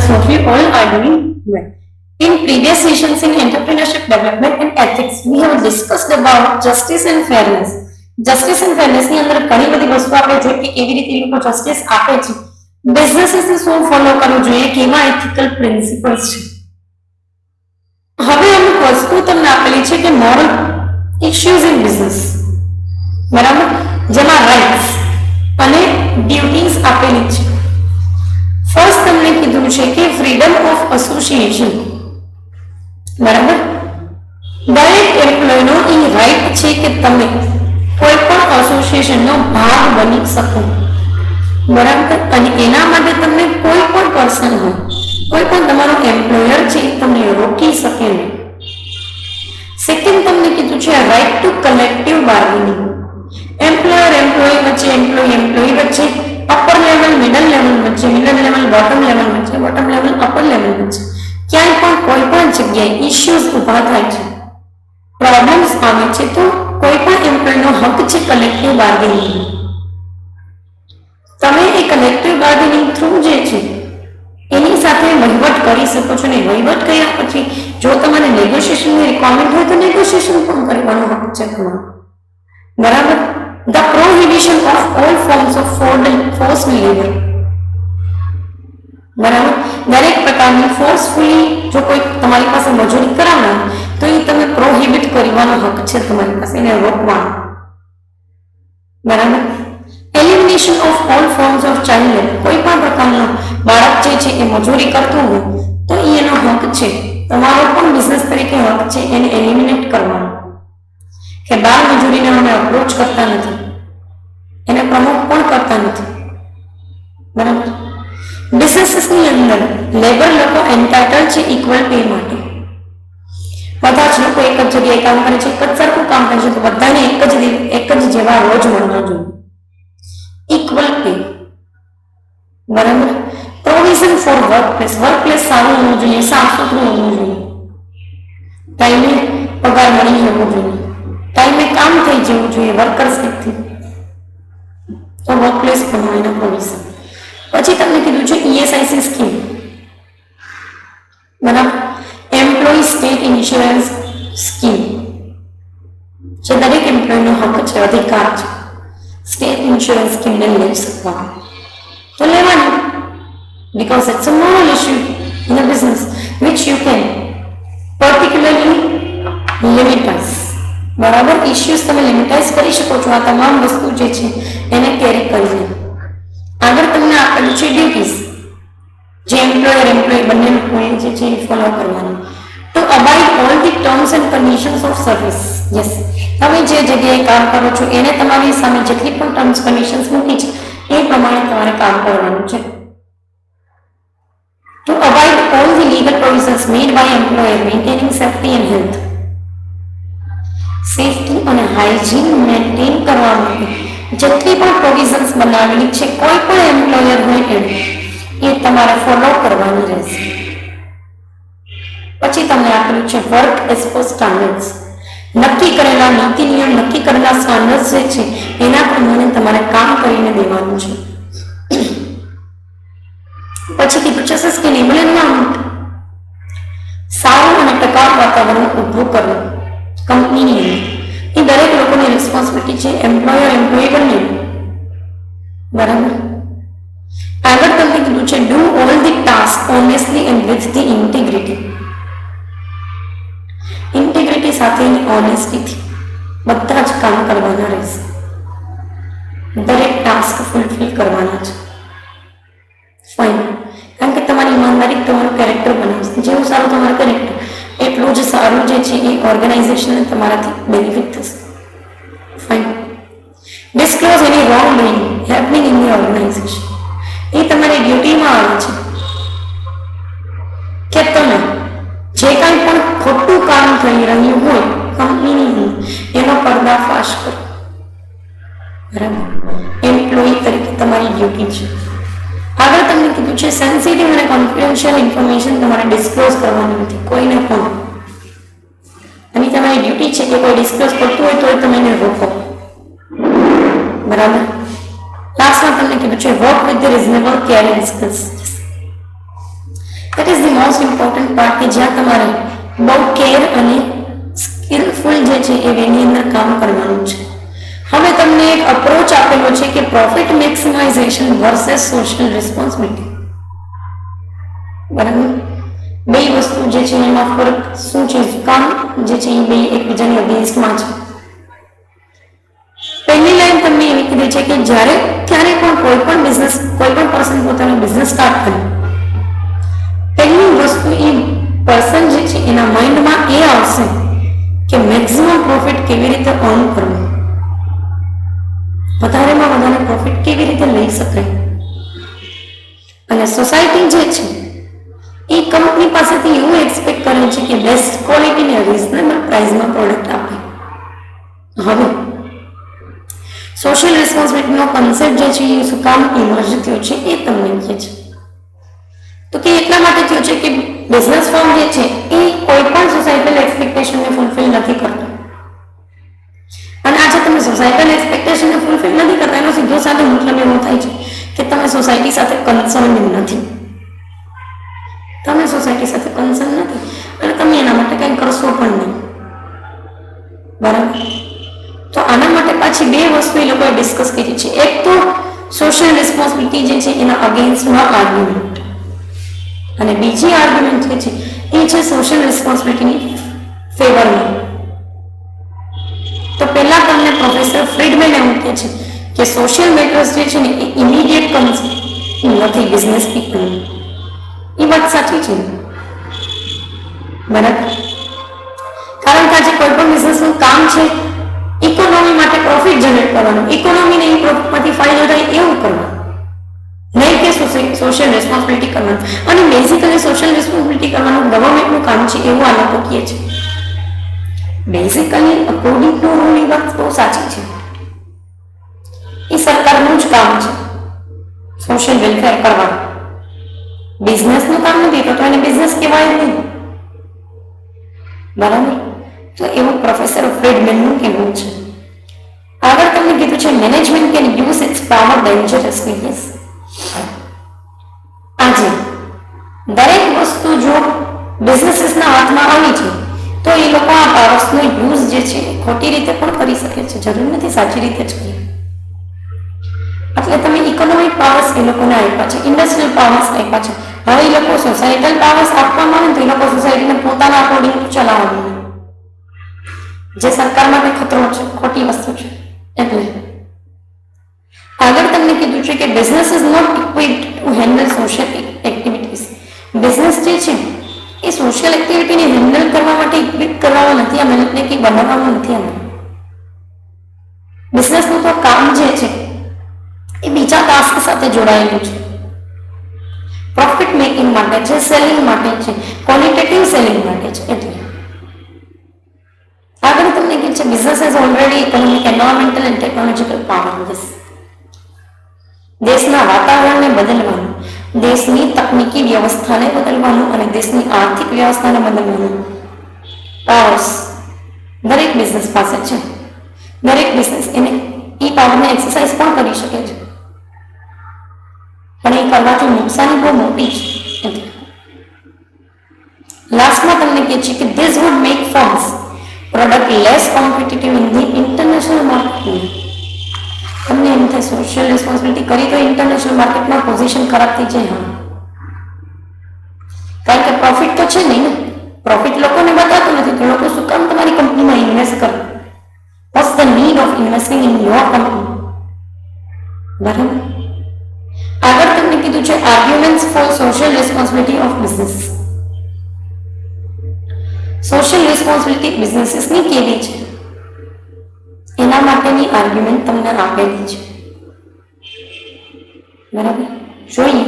That's what we all are doing well. In previous sessions in entrepreneurship development and ethics, we have discussed about justice and fairness. Justice and fairness ની અંદર ઘણી બધી વસ્તુ આપણે જોઈ કે કેવી રીતે લોકો જસ્ટિસ આપે છે, બિઝનેસીસે શું ફોલો કરવું જોઈએ, કેવા એથિકલ પ્રિન્સિપલ્સ છે. હવે અમુક વસ્તુ તમને આપેલી છે કે મોરલ ઇશ્યુઝ ઇન બિઝનેસ, બરાબર, જેમાં રાઇટ્સ અને ડ્યુટીઝ આપેલી છે. ફર્સ્ટ તમને કીધું છે કે ફ્રીડમ ઓફ એસોસિએશન, બરાબર, દરેક એમ્પ્લોયનો એ રાઈટ છે કે તમે કોઈ પણ એસોસિએશનનો ભાગ બની શકો, બરાબર, અને એના માટે તમને કોઈ પણ પર્સન હોય, કોઈ પણ તમારો એમ્પ્લોયર છે એ તમને રોકી શકે નહીં. સેકન્ડ તમને કીધું છે right to collective bargaining, employer employee વચ્ચે, એમ્પ્લોયી વચ્ચે, અપર લેવલ મિડલ લેવલ વચ્ચે, મિડલ લેવલ બોટમ લેવલ વચ્ચે, બોટમ લેવલ અપર લેવલ વચ્ચે ક્યાંય પણ કોઈ પણ જગ્યાએ ઇશ્યુઝ ઊભા થાય છે, પ્રોબ્લેમ્સ આવે છે, તો કોઈ પણ એમ્પ્લોયનો હક છે કલેક્ટિવ બાર્ગેનિંગ. તમે એ કલેક્ટિવ બાર્ગેનિંગ થ્રુ જે છે એની સાથે વહીવટ કરી શકો છો ને વહીવટ કર્યા પછી જો તમારે નેગોશિએશનની રિક્વાયરમેન્ટ હોય તો નેગોશિએશન પણ કરવાનો હક છે તમારો, બરાબર. The prohibition of all forms of forced labor, બરાબર, દરેક પ્રકારની ફોર્સફુલી જો કોઈ તમારી પાસે મજૂરી કરાવનાર તો એ તમે પ્રોહિબિટ કરવાનો હક છે તમારી પાસે, એને રોકવાનો, બરાબર. Elimination of all forms of child labour, કોઈ પણ પ્રકારનો બાળક જે છે એ મજૂરી કરતું હોય તો એનો હક છે, તમારો પણ બિઝનેસ તરીકે હક છે એને એલિમિનેટ કરવાનો, કે બાળ મજૂરીને અમે અપ્રોચ કરતા નથી, એને પ્રમોટ પણ કરતા નથી, બરાબર. બિઝનેસીસની અંદર લેબર લોકો એન્ટાઇટલ છે ઇક્વલ પે માટે, બધા જ લોકો એક જ જગ્યાએ કામ કરે છે, એક જ સરખું કામ કરે છે તો બધાને એક જ જેવા રોજ મળવા જોઈએ, ઇક્વલ પે, બરાબર. પ્રોવિઝન ફોર વર્કપ્લેસ સારું હોવું જોઈએ, સાફ સુથરું હોવું જોઈએ, ટાઈમે પગાર મળી જવો જોઈએ, ટાઈમે કામ થઈ જવું જોઈએ વર્કર્સ થી, તો વર્કપ્લેસ પ્રમાણેના પ્રોવિઝન. પછી તમને કીધું છે ESIC સ્કીમ, બરાબર, એમ્પ્લોયી સ્ટેટ ઇન્સ્યોરન્સ સ્કીમ, જે દરેક એમ્પ્લોયનો હક છે, અધિકાર છે સ્ટેટ ઇન્સ્યોરન્સ સ્કીમને લઈ શકવાનો, તો લેવાનું, because it's a moral issue in a business which you can particularly limitize, બરાબર. ઇશ્યુઝ તમે લિમિટાઇઝ કરી શકો છો આ તમામ વસ્તુ જે છે એને કેરી કરીને. આગળ તમને આપેલું છે ડ્યુટીઝ, જે એમ્પ્લોયર એમ્પ્લોયી બંને લોકોએ જે છે એ ફોલો કરવાનું. To abide all the terms and conditions of service, yes, તમે જે જગ્યાએ કામ કરો છો એને તમારી સામે જેટલી પણ ટર્મ્સ કન્ડિશન્સ મૂકી છે એ પ્રમાણે તમારે કામ કરવાનું છે. To avoid all the legal provisions made by employer maintaining safety and health, safety અને હાઇજીન મેન્ટેન કરવા માટે જેટલી પણ પ્રોવિઝન્સ બનાવેલી છે કોઈ પણ એમ્પ્લોયર હોય એ તમારે ફોલો કરવાની રહેશે. પછી તમને આપેલું છે વર્ક એઝ પર સ્ટાન્ડર્ડ્સ, નક્કી કરેલા નીતિ નિયમ, નક્કી કરેલા સ્ટાન્ડર્ડ્સ જે છે એના પ્રમાણે તમારે કામ કરીને દેવાનું છે. પછી કીધું છે સસ્ટેનેબલ એન્વાયરમેન્ટ, સારું અને ટકાઉ વાતાવરણ ઊભું કરવું કંપનીની અંદર, એ દરેક લોકોની રિસ્પોન્સિબિલિટી છે, એમ્પ્લોયર એમ્પ્લોયી બંને, બરાબર. આગળ તમને કીધું છે do all the task honestly and with the integrity, integrity સાથેની ઓનેસ્ટીથી બધા જ કામ કરવાના રહેશે, દરેક ટાસ્ક ફૂલફિલ કરવાના છે. ફાઇન, કારણ કે તમારી ઈમાનદારી તમારું કેરેક્ટર બનાવશે, જેવું સારું તમારું કેરેક્ટર એટલું જ સારું જે છે એ ઓર્ગેનાઇઝેશનને તમારાથી બેનિફિટ થશે. Fine. Disclose any wrongdoing happening in the organisation, એ તમારી ડ્યુટીમાં આવે છે કે તમે જે કાંઈ પણ ખોટું કામ થઈ રહ્યું હોય કંપનીની એનો પર્દાફાશ કરો, બરાબર. એમ્પ્લોયી તરીકે તમારી ડ્યુટી છે. આગળ તમને કીધું છે સેન્સિટિવ અને કોન્ફિડેન્શિયલ ઇન્ફોર્મેશન તમારે ડિસ્ક્લોઝ કરવાની નથી કોઈને પણ, અને તમારી ડ્યુટી છે કે કોઈ ડિસ્ક્લોઝ કરતું હોય તો તમે એને રોકો, બરાબર. લાસ્ટમાં તમને કીધું છે work with the reasonable care and skills, most important part કે જ્યાં તમારે બહુ કેર અને સ્કિલફુલ જે છે એની અંદર કામ કરવાનું છે. હવે તમને એક અપ્રોચ આપેલો છે કે પ્રોફિટ મેક્સિમાઇઝેશન વર્સેસ સોશિયલ રિસ્પોન્સિબિલિટી. બરાબર, બે વસ્તુ જે છે એમાં ફરક શું છે, કામ જે છે એ બે એકબીજાની અગેન્સ્ટમાં છે. પહેલી લાઈન તમને એવી કીધી છે કે જ્યારે ક્યારે પણ કોઈ પણ પર્સન પોતાનો બિઝનેસ સ્ટાર્ટ કરે, પહેલી વસ્તુ એ પર્સન જે છે એના માઇન્ડમાં એ આવશે કે મેક્સિમમ પ્રોફિટ કેવી રીતે અર્ન કરવું, વધારેમાં વધારે પ્રોફિટ કેવી રીતે લઈ શકાય. અને સોસાયટી જે છે એ કંપની પાસેથી એવું એક્સપેક્ટ કરે છે કે બેસ્ટ ક્વોલિટીને રીઝનેબલ પ્રાઇસમાં પ્રોડક્ટ આપે. હવે સોશિયલ રિસ્પોન્સિબિલિટીનો કોન્સેપ્ટ જે છે એ શું કામ ઇમર્જ થયો છે એ તમને કહે છે. તો કે એટલા માટે થયો છે કે બિઝનેસ ફર્મ જે છે એ કોઈ પણ સોસાયટલ એક્સપેક્ટેશનને ફૂલફિલ નથી કરતો. અને આજે તમે સોસાયટલ એક્સપેક્ટેશનને ફૂલફિલ નથી કરતા એનો સીધો સાધો મતલબ એવો થાય છે કે તમે સોસાયટી સાથે કન્સર્ન નથી. તમે સોસાયટી સાથે કન્સર્ન નથી અને તમે એના માટે કંઈ કરશો પણ નહીં. બરાબર, તો આના માટે પાછી બે વસ્તુ એ લોકોએ ડિસ્કસ કરી છે. એક તો સોશિયલ રિસ્પોન્સિબિલિટી જે છે એના અગેન્સ્ટમાં આર્ગ્યુમેન્ટ, અને બીજી આર્ગ્યુમેન્ટ જે છે એ છે સોશિયલ રિસ્પોન્સિબિલિટીની ફેવરમાં. તો પહેલા તમને પ્રોફેસર ફ્રીડમેન એવું કહે છે કે સોશિયલ મેટર્સ જે છે ને એ ઇમિડિયેટ કન્સર્ન નથી બિઝનેસ પીપલ. એ વાત સાચી છે, બરાબર, કારણ કે આજે કોઈ પણ બિઝનેસનું કામ છે ઇકોનોમી માટે પ્રોફિટ જનરેટ કરવાનું, ઇકોનોમીને એ પ્રોફિટમાંથી ફાયદો થાય એવું કરવાનું, નહીં કે સોશિયલ રિસ્પોન્સિબિલિટી કરવાનું. અને બેઝિકલી સોશિયલ રિસ્પોન્સિબિલિટી કરવાનું ગવર્મેન્ટનું કામ છે એવું આ લોકો કહે છે. બેઝિકલી અકોર્ડિંગ ટુ રૂલ એ વાત બહુ સાચી છે, એ સરકારનું જ કામ છે સોશિયલ વેલફેર કરવાનું. બિઝનેસનું કામ નથી તો એને બિઝનેસ કહેવાય નહીં. બરાબર, તો એવું પ્રોફેસર ફ્રીડમેનનું કહેવું છે. આગળ તમને કીધું છે management can use its power dangerously. Yes, આજે દરેક વસ્તુ જો બિઝનેસીસના હાથમાં આવી છે તો એ લોકો આ પાવર્સનો યુઝ જે છે ખોટી રીતે પણ કરી શકે છે, જરૂર નથી સાચી રીતે જ કરીએ. એટલે તમે ઇકોનોમિક પાવર્સ એ લોકોને આપ્યા છે, ઇન્ડસ્ટ્રીયલ પાવર્સ આપ્યા છે. હવે એ લોકો સોસાયટલ પાવર્સ આપવામાં આવે તો એ લોકો સોસાયટીને પોતાના અકોર્ડિંગ ચલાવવાનું, જે સરકાર માટે ખતરો છે, ખોટી વસ્તુ છે. એટલે આગળ તમને કીધું છે કે business is not equipped to handle social activities. Business જે છે એ સોશિયલ એક્ટિવિટીને હેન્ડલ કરવા માટે ઇક્વિપ કરવામાં નથી આવેલ, એટલે કે બનાવવામાં નથી આવેલ. બિઝનેસનું તો કામ જે છે એ બીજા ટાસ્ક સાથે જોડાયેલું છે. પ્રોફિટ મેકિંગ માટે છે, સેલિંગ માટે છે, ક્વોલિટેટિવ સેલિંગ માટે છે. એટલે આગળ તમને કહે છે business is already economic, environmental and technological power. દેશના વાતાવરણને બદલવાનું, દેશની તકનીકી વ્યવસ્થાને બદલવાનું અને દેશની આર્થિક વ્યવસ્થાને બદલવાનું પાવર્સ દરેક બિઝનેસ પાસે છે. દરેક બિઝનેસ એને એ પાવરને એક્સરસાઇઝ પણ કરી શકે છે, પણ એ કરવાથી નુકસાની બહુ મોટી છે. લાસ્ટમાં તમને કહે છે કે this would make firms product less competitive in the international market. તમને એમ થાય સોશિયલ રિસ્પોન્સિબિલિટી કરી તો ઇન્ટરનેશનલ માર્કેટમાં પોઝિશન ખરાબ થઈ જાય. હા, કારણ કે પ્રોફિટ તો છે નહીં ને, પ્રોફિટ લોકોને બતાવતું નથી, તો લોકો શું કામ તમારી કંપનીમાં ઇન્વેસ્ટ કરે? What's the need of investing in your company? બરાબર. આગળ તમને કીધું છે arguments for social responsibility of business. Social responsibility બિઝનેસીસની કેવી છે એના માટેની આર્ગ્યુમેન્ટ તમને આપેલી છે. બરાબર, જોઈએ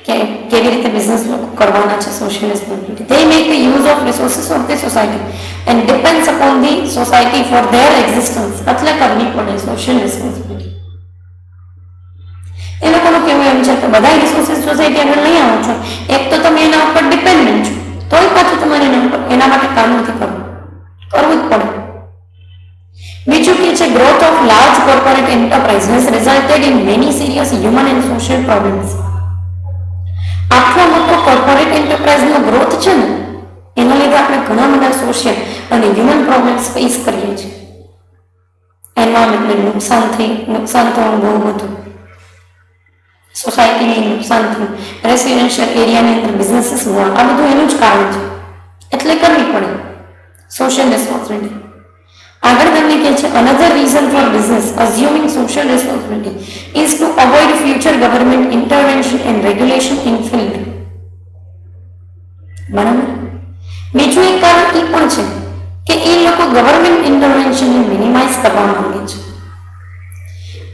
કે કેવી રીતે બિઝનેસ લોકો કરવાના છે social responsibility. They make the use of resources of the society and depends upon the society for their existence. એટલે કરવી પડે સોશિયલ રિસ્પોન્સિબિલિટી. એ લોકોનું કેવું એમ છે કે બધા રિસોર્સિસ સોસાયટી આગળ લઈ આવો છો, એક તો તમે એના ઉપર ડિપેન્ડન્ટ છો, તોય પાછું તમારે એના માટે કામ નથી કરવું, કરવું જ પડે. બીજું કે છે growth of large corporate enterprise has resulted in many serious human and social problems. આટલો મોટો કોર્પોરેટ એન્ટરપ્રાઇઝનો ગ્રોથ છે ને એના લીધે આપણે ઘણા બધા સોશિયલ અને હ્યુમન પ્રોબ્લેમ્સ ફેસ કરીએ છીએ. એન્વાયરમેન્ટને નુકસાન થવાનું બહુ બધું, સોસાયટીને નુકસાન થયું, રેસિડેન્શિયલ એરિયાની અંદર બિઝનેસીસ હોવા, આ બધું એનું જ કારણ છે. એટલે કરવી પડે સોશિયલ રિસ્પોન્સિબિલિટી. આગળ તમને કહે છે another reason for business assuming social responsibility is to avoid future government intervention and regulation in field. બરાબર. બીજું એક કારણ એ પણ છે કે એ લોકો ગવર્મેન્ટ ઇન્ટરવેન્શનને મિનિમાઇઝ કરવા માંગે છે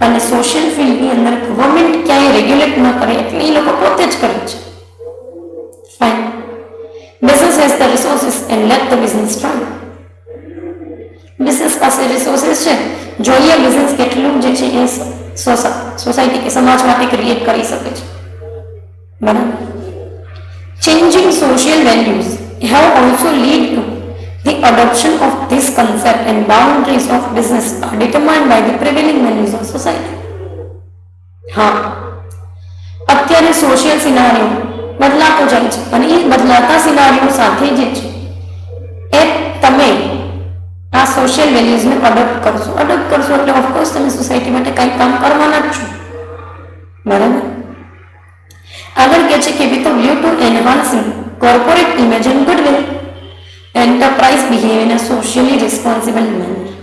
અને સોશિયલ ફિલ્ડની અંદર ગવર્મેન્ટ ક્યાંય રેગ્યુલેટ ન કરે એટલે એ લોકો પોતે જ કરે છે. Fine. Business has the resources and let the business try. Business પાસે રિસોર્સિસ છે, જોઈએ બિઝનેસ કેટલું જે છે એ સોસાયટી કે સમાજ માટે ક્રિએટ કરી શકે છે. બરાબર. Changing social values have also lead to the adoption of this concept and boundaries of business are determined by the prevailing values of society. હા, અત્યારે સોશિયલ સિનારીઓ બદલાતો જાય છે અને એ બદલાતા સિનારીઓ સાથે જે છે એ તમે આ સોશિયલ વેલ્યુઝને અડોપ્ટ કરશો એટલે ઓફકોર્સ તમે સોસાયટી માટે કંઈ કામ કરવાના જ છો. બરાબર. આગળ કહે છે કે with a view to enhancing corporate image and goodwill, enterprise behave in a socially responsible manner.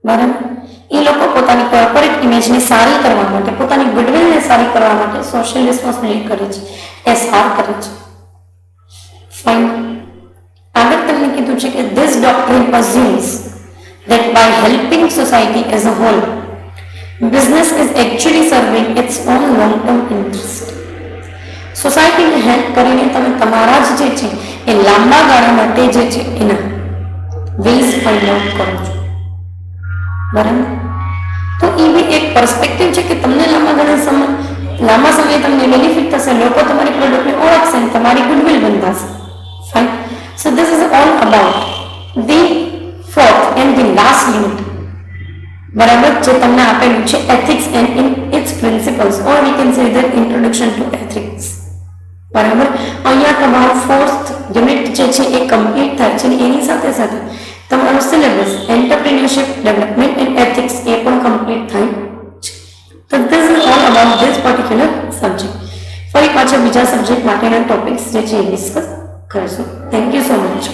બરાબર. એ લોકો પોતાની કોર્પોરેટ ઇમેજને સારી કરવા માટે, પોતાની ગુડવિલને સારી કરવા માટે સોશિયલ રિસ્પોન્સિબિલિટી કરે છે, એસઆર કરે છે. ફાઇન. આગળ તમને કીધું છે કે this doctrine assumes that by helping society as a whole, business is actually serving its own long-term interest. સોસાયટીને હેલ્પ કરીને તમે તમારા જ જે છે એ લાંબા ગાળા માટે જે છે એના વેઝ ફાઇન્ડ આઉટ કરો છો. બરાબર. તો એ બી એક પર્સપેક્ટિવ છે કે તમને લાંબા સમયે તમને બેનિફિટ થશે, લોકો તમારી પ્રોડક્ટને ઓળખશે અને તમારી ગુડવિલ બંધાશે. Fine. So this is all about the fourth and the last unit. બરાબર. જે તમને આપેલું છે ethics and in its principles or we can say that introduction to ethics. બરાબર. અહીંયા તમારું ફોર્થ યુનિટ જે છે એ કમ્પ્લીટ થાય છે અને એની સાથે સાથે તમારું syllabus entrepreneurship development and ethics એ પણ કમ્પ્લીટ થાય છે. તો this is all about this particular subject. ફરી પાછા બીજા સબ્જેક્ટ માટેના ટોપિક્સ જે છે એ ડિસ્કસ કરીશું. Thank you so much.